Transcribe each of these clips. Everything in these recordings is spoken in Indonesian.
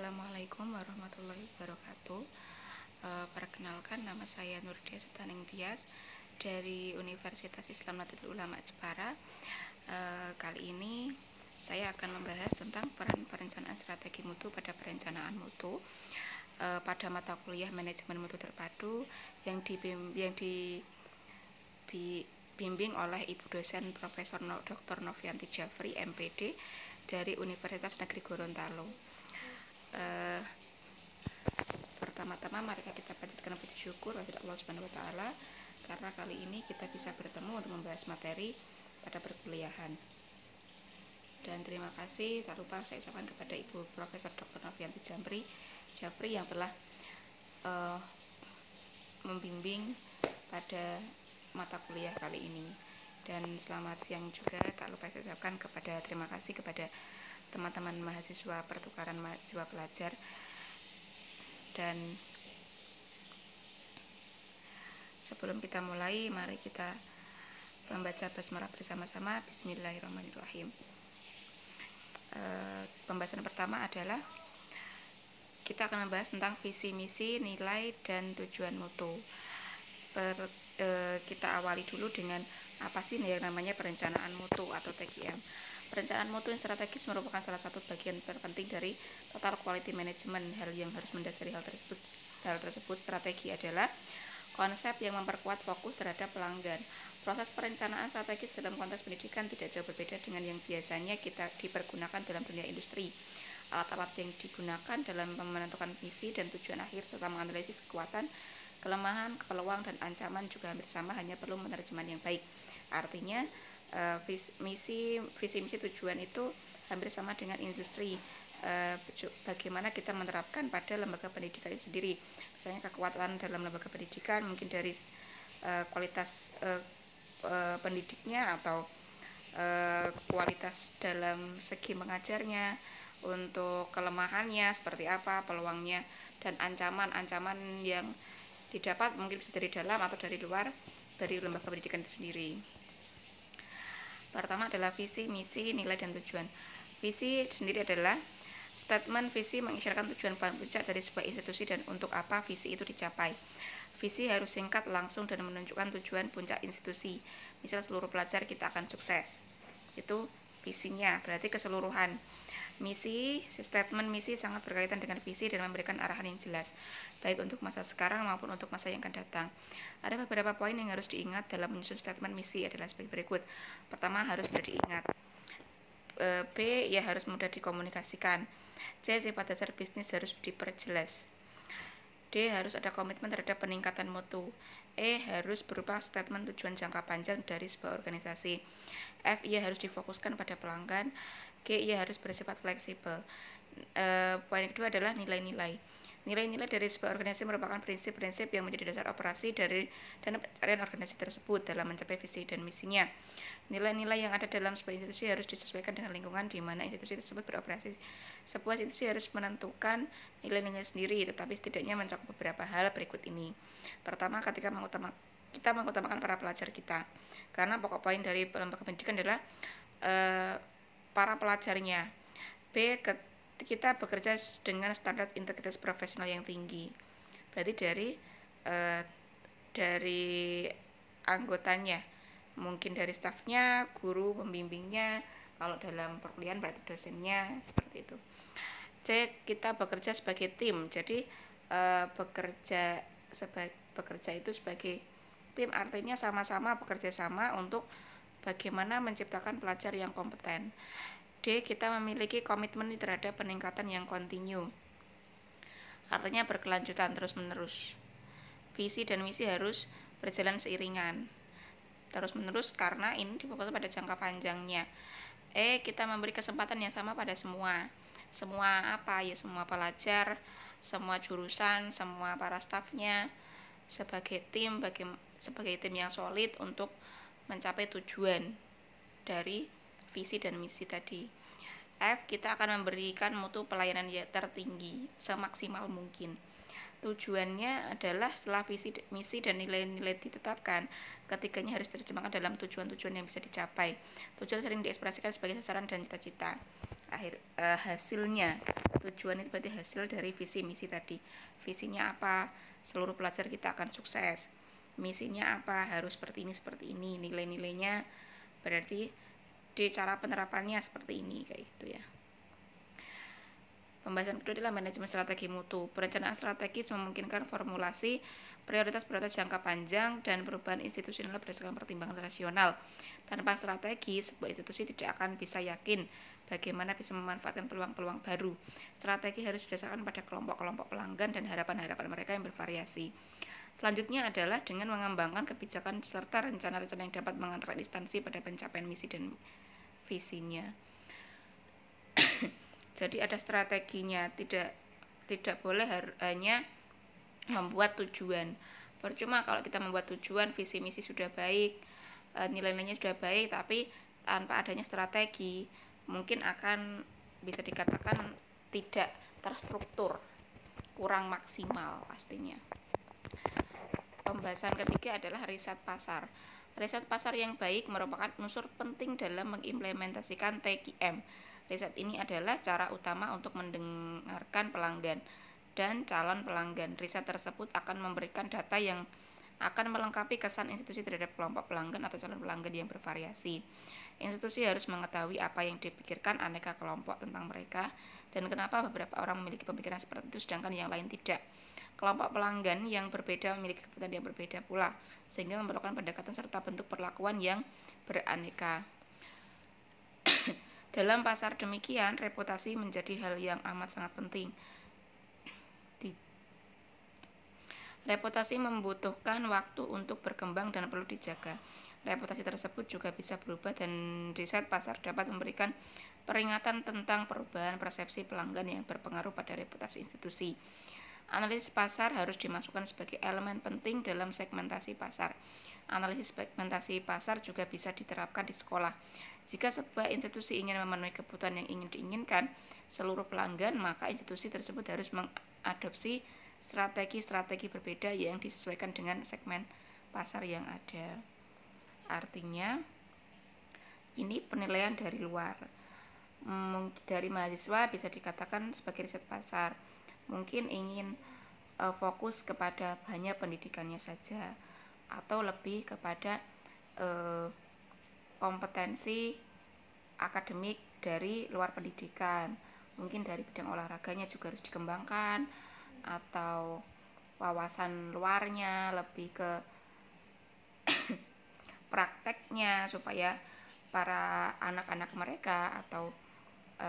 Assalamualaikum warahmatullahi wabarakatuh. Perkenalkan, nama saya Nurdia Setaning Tias dari Universitas Islam Nahdlatul Ulama Jepara. Kali ini saya akan membahas tentang peran perencanaan strategi mutu pada perencanaan mutu pada mata kuliah manajemen mutu terpadu yang dibimbing oleh Ibu dosen Profesor Dr. Novianti Jafri MPD dari Universitas Negeri Gorontalo. Pertama-tama mari kita panjatkan puji syukur kepada Allah Subhanahu wa taala karena kali ini kita bisa bertemu untuk membahas materi pada perkuliahan. Dan terima kasih tak lupa saya ucapkan kepada Ibu Profesor Dr. Novianti Jafri yang telah membimbing pada mata kuliah kali ini. Dan selamat siang juga tak lupa saya ucapkan terima kasih kepada teman-teman mahasiswa pertukaran mahasiswa pelajar. Dan sebelum kita mulai, mari kita membaca basmalah bersama-sama. Bismillahirrahmanirrahim. Pembahasan pertama adalah kita akan membahas tentang visi misi, nilai, dan tujuan mutu. Kita awali dulu dengan apa sih yang namanya perencanaan mutu atau TQM. Perencanaan mutu yang strategis merupakan salah satu bagian terpenting dari total quality management. Hal yang harus mendasari hal tersebut strategi adalah konsep yang memperkuat fokus terhadap pelanggan. Proses perencanaan strategis dalam konteks pendidikan tidak jauh berbeda dengan yang biasanya kita dipergunakan dalam dunia industri. Alat-alat yang digunakan dalam menentukan visi dan tujuan akhir serta menganalisis kekuatan, kelemahan, peluang, dan ancaman juga hampir sama, hanya perlu penerjemahan yang baik. Artinya visi misi tujuan itu hampir sama dengan industri. Bagaimana kita menerapkan pada lembaga pendidikan itu sendiri. Misalnya kekuatan dalam lembaga pendidikan mungkin dari kualitas pendidiknya atau kualitas dalam segi mengajarnya, untuk kelemahannya seperti apa, peluangnya, dan ancaman-ancaman yang didapat mungkin bisa dari dalam atau dari luar dari lembaga pendidikan itu sendiri. Pertama adalah visi, misi, nilai, dan tujuan. Visi sendiri adalah statement visi mengisyaratkan tujuan puncak dari sebuah institusi dan untuk apa visi itu dicapai. Visi harus singkat, langsung, dan menunjukkan tujuan puncak institusi. Misal seluruh pelajar kita akan sukses. Itu visinya, berarti keseluruhan. Misi, statement misi sangat berkaitan dengan visi dan memberikan arahan yang jelas, baik untuk masa sekarang maupun untuk masa yang akan datang. Ada beberapa poin yang harus diingat dalam menyusun statement misi adalah sebagai berikut. Pertama, harus mudah diingat. B, ya harus mudah dikomunikasikan. C, sifat dasar bisnis harus diperjelas. D, harus ada komitmen terhadap peningkatan mutu. E, harus berupa statement tujuan jangka panjang dari sebuah organisasi. F, ia harus difokuskan pada pelanggan. G, ia harus bersifat fleksibel. Poin kedua adalah nilai-nilai. Nilai-nilai dari sebuah organisasi merupakan prinsip-prinsip yang menjadi dasar operasi dan pencarian organisasi tersebut dalam mencapai visi dan misinya. Nilai-nilai yang ada dalam sebuah institusi harus disesuaikan dengan lingkungan di mana institusi tersebut beroperasi. Sebuah institusi harus menentukan nilai-nilai sendiri, tetapi setidaknya mencakup beberapa hal berikut ini. Pertama, kita mengutamakan para pelajar kita, karena pokok poin dari lembaga pendidikan adalah para pelajarnya. B, kita bekerja dengan standar integritas profesional yang tinggi. Berarti dari anggotanya, mungkin dari stafnya, guru, pembimbingnya, kalau dalam perkuliahan berarti dosennya, seperti itu. C, kita bekerja sebagai tim. Jadi bekerja itu sebagai tim, artinya sama-sama bekerja sama untuk bagaimana menciptakan pelajar yang kompeten. D, kita memiliki komitmen terhadap peningkatan yang kontinu, artinya berkelanjutan terus-menerus. Visi dan misi harus berjalan seiringan terus-menerus karena ini difokuskan pada jangka panjangnya. E, kita memberi kesempatan yang sama pada semua apa ya, semua pelajar, semua jurusan, semua para stafnya sebagai tim yang solid untuk mencapai tujuan dari visi dan misi tadi. F, kita akan memberikan mutu pelayanan yang tertinggi semaksimal mungkin. Tujuannya adalah setelah visi, misi, dan nilai-nilai ditetapkan, ketiganya harus diterjemahkan dalam tujuan-tujuan yang bisa dicapai. Tujuan sering diekspresikan sebagai sasaran dan cita-cita. Hasilnya, tujuan itu berarti hasil dari visi misi tadi. Visinya apa? Seluruh pelajar kita akan sukses. Misinya apa? Harus seperti ini. Nilai-nilainya berarti di cara penerapannya seperti ini, kayak gitu ya. Pembahasan kedua adalah manajemen strategi mutu. Perencanaan strategis memungkinkan formulasi prioritas jangka panjang dan perubahan institusional berdasarkan pertimbangan rasional. Tanpa strategi, sebuah institusi tidak akan bisa yakin bagaimana bisa memanfaatkan peluang-peluang baru. Strategi harus didasarkan pada kelompok-kelompok pelanggan dan harapan-harapan mereka yang bervariasi. Selanjutnya adalah dengan mengembangkan kebijakan serta rencana-rencana yang dapat mengantarkan instansi pada pencapaian misi dan visinya. Jadi ada strateginya, tidak boleh hanya membuat tujuan. Percuma kalau kita membuat tujuan, visi misi sudah baik, nilai-nilainya sudah baik, tapi tanpa adanya strategi mungkin akan bisa dikatakan tidak terstruktur, kurang maksimal pastinya. Pembahasan ketiga adalah riset pasar. Riset pasar yang baik merupakan unsur penting dalam mengimplementasikan TQM. Riset ini adalah cara utama untuk mendengarkan pelanggan dan calon pelanggan. Riset tersebut akan memberikan data yang akan melengkapi kesan institusi terhadap kelompok pelanggan atau calon pelanggan yang bervariasi. Institusi harus mengetahui apa yang dipikirkan aneka kelompok tentang mereka dan kenapa beberapa orang memiliki pemikiran seperti itu sedangkan yang lain tidak. Kelompok pelanggan yang berbeda memiliki kebutuhan yang berbeda pula, sehingga memerlukan pendekatan serta bentuk perlakuan yang beraneka. Dalam pasar demikian, reputasi menjadi hal yang amat sangat penting. Reputasi membutuhkan waktu untuk berkembang dan perlu dijaga. Reputasi tersebut juga bisa berubah dan riset pasar dapat memberikan peringatan tentang perubahan persepsi pelanggan yang berpengaruh pada reputasi institusi. Analisis pasar harus dimasukkan sebagai elemen penting dalam segmentasi pasar. Analisis segmentasi pasar juga bisa diterapkan di sekolah. Jika sebuah institusi ingin memenuhi kebutuhan yang ingin diinginkan seluruh pelanggan, maka institusi tersebut harus mengadopsi strategi-strategi berbeda yang disesuaikan dengan segmen pasar yang ada. Artinya, ini penilaian dari luar. Dari mahasiswa bisa dikatakan sebagai riset pasar. Mungkin ingin fokus kepada hanya pendidikannya saja atau lebih kepada kompetensi akademik dari luar pendidikan, mungkin dari bidang olahraganya juga harus dikembangkan atau wawasan luarnya lebih ke prakteknya supaya para anak-anak mereka atau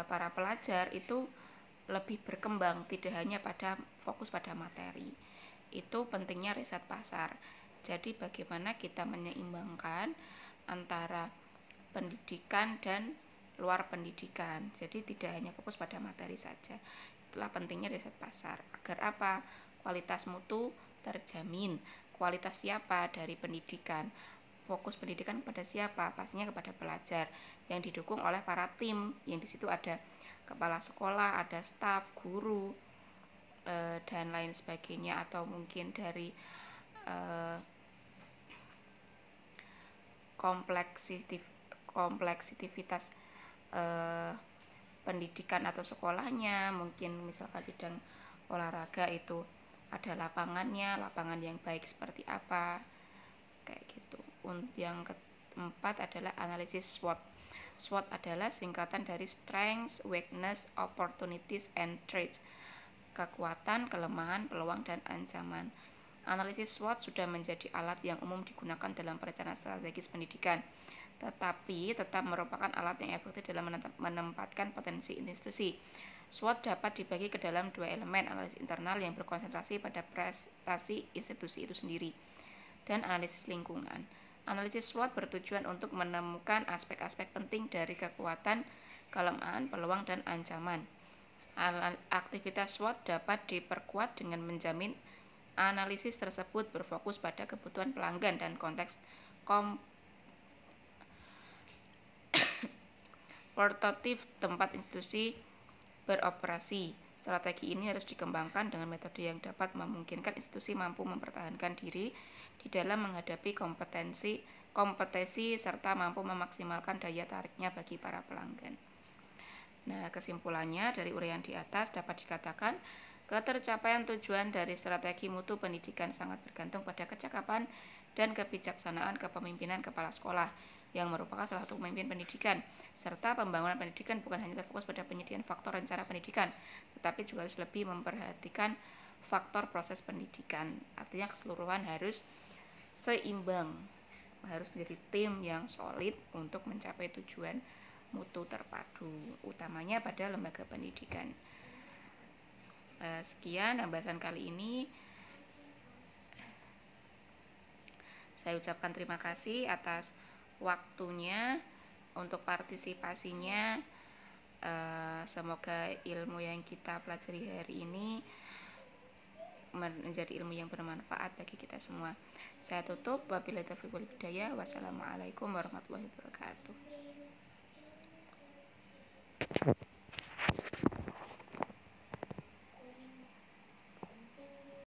para pelajar itu lebih berkembang, tidak hanya fokus pada materi. Itu pentingnya riset pasar. Jadi bagaimana kita menyeimbangkan antara pendidikan dan luar pendidikan. Jadi tidak hanya fokus pada materi saja. Itulah pentingnya riset pasar. Agar apa? Kualitas mutu terjamin. Kualitas siapa? Dari pendidikan. Fokus pendidikan kepada siapa? Pastinya kepada pelajar yang didukung oleh para tim. Yang di situ ada kepala sekolah, ada staf, guru, dan lain sebagainya, atau mungkin dari kompleksitivitas pendidikan atau sekolahnya. Mungkin misalkan bidang olahraga itu ada lapangan yang baik seperti apa, kayak gitu. Yang keempat adalah analisis SWOT. SWOT adalah singkatan dari Strengths, Weakness, Opportunities, and Threats. Kekuatan, kelemahan, peluang, dan ancaman. Analisis SWOT sudah menjadi alat yang umum digunakan dalam perencanaan strategis pendidikan, tetapi tetap merupakan alat yang efektif dalam menempatkan potensi institusi. SWOT dapat dibagi ke dalam dua elemen, analisis internal yang berkonsentrasi pada prestasi institusi itu sendiri, dan analisis lingkungan. Analisis SWOT bertujuan untuk menemukan aspek-aspek penting dari kekuatan, kelemahan, peluang, dan ancaman. Aktivitas SWOT dapat diperkuat dengan menjamin analisis tersebut berfokus pada kebutuhan pelanggan dan konteks kompetitif tempat institusi beroperasi. Strategi ini harus dikembangkan dengan metode yang dapat memungkinkan institusi mampu mempertahankan diri di dalam menghadapi kompetisi serta mampu memaksimalkan daya tariknya bagi para pelanggan. Nah, kesimpulannya dari uraian di atas dapat dikatakan ketercapaian tujuan dari strategi mutu pendidikan sangat bergantung pada kecakapan dan kebijaksanaan kepemimpinan kepala sekolah yang merupakan salah satu pemimpin pendidikan, serta pembangunan pendidikan bukan hanya terfokus pada penyediaan faktor rencana pendidikan, tetapi juga harus lebih memperhatikan faktor proses pendidikan. Artinya keseluruhan harus seimbang, harus menjadi tim yang solid untuk mencapai tujuan mutu terpadu, utamanya pada lembaga pendidikan. Sekian pembahasan kali ini. Saya ucapkan terima kasih atas waktunya untuk partisipasinya. Semoga ilmu yang kita pelajari hari ini menjadi ilmu yang bermanfaat bagi kita semua. Saya tutup. Wabillahi taufiq wal hidayah. Wassalamualaikum warahmatullahi wabarakatuh.